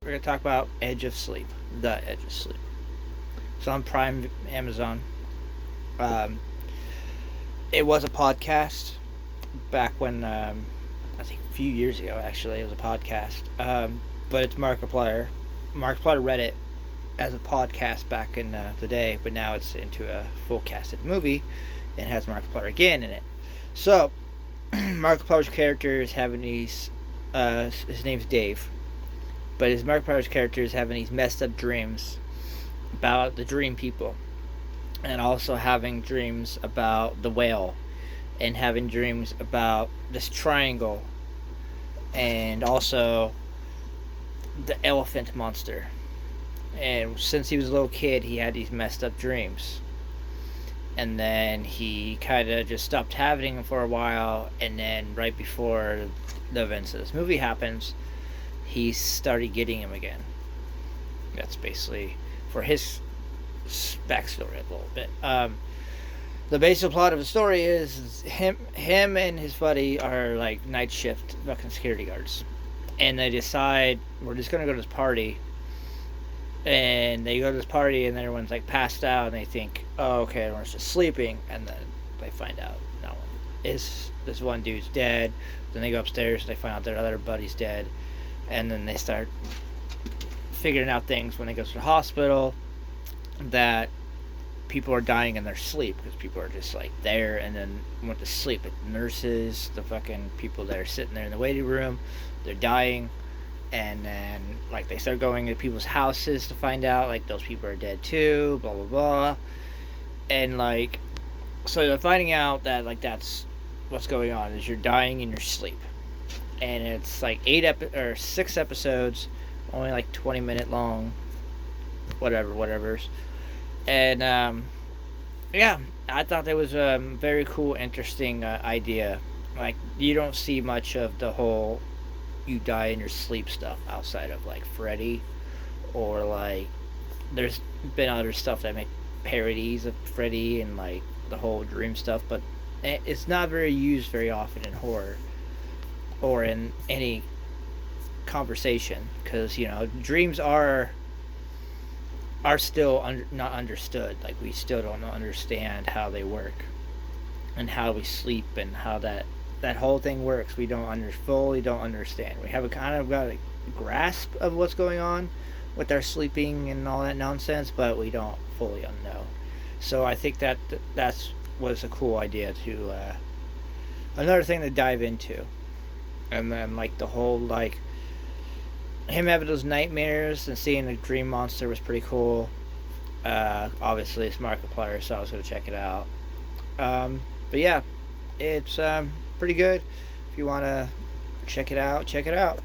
We're gonna talk about Edge of Sleep, The Edge of Sleep. It's on Prime, Amazon. Um, it was a podcast back when I think a few years ago. Actually, it was a podcast. But it's Markiplier. Markiplier read it as a podcast back in the day, but now it's into a full casted movie and has Markiplier again in it. So Markiplier's character is having these. His name's Dave, but his Markiplier's character is having these messed up dreams about the dream people, and also having dreams about the whale, and having dreams about this triangle, and also the elephant monster. And since he was a little kid, he had these messed up dreams. And then he kind of just stopped having them for a while. And then right before the events of this movie happens, he started getting them again. That's basically for his backstory a little bit. The basic plot of the story is him and his buddy are like night shift fucking security guards, and they decide we're just gonna go to this party. And they go to this party, and everyone's like passed out, and they think, oh, okay, everyone's just sleeping, and then they find out no one is. This one dude's dead. Then they go upstairs, and they find out their other buddy's dead, and then they start figuring out things when they go to the hospital that people are dying in their sleep because people are just like there and then went to sleep. Like the nurses, the fucking people that are sitting there in the waiting room, they're dying. And then like they start going to people's houses to find out like those people are dead too, blah blah blah. And like so they're finding out that like that's what's going on, is you're dying in your sleep. And it's like 6 episodes, only like 20-minute long, whatever's. And yeah, I thought that was a very cool, interesting idea. Like you don't see much of the whole you die in your sleep stuff outside of like Freddy, or like there's been other stuff that make parodies of Freddy and like the whole dream stuff, but it's not very used very often in horror or in any conversation, because dreams are still not understood. Like we still don't understand how they work and how we sleep and how that whole thing works. We fully don't understand. We have a kind of got a grasp of what's going on with our sleeping and all that nonsense, but we don't fully know. So I think that's was a cool idea to another thing to dive into. And then like the whole like him having those nightmares and seeing the dream monster was pretty cool. Obviously it's Markiplier, so I was gonna check it out. But yeah, it's pretty good. If you want to check it out, check it out.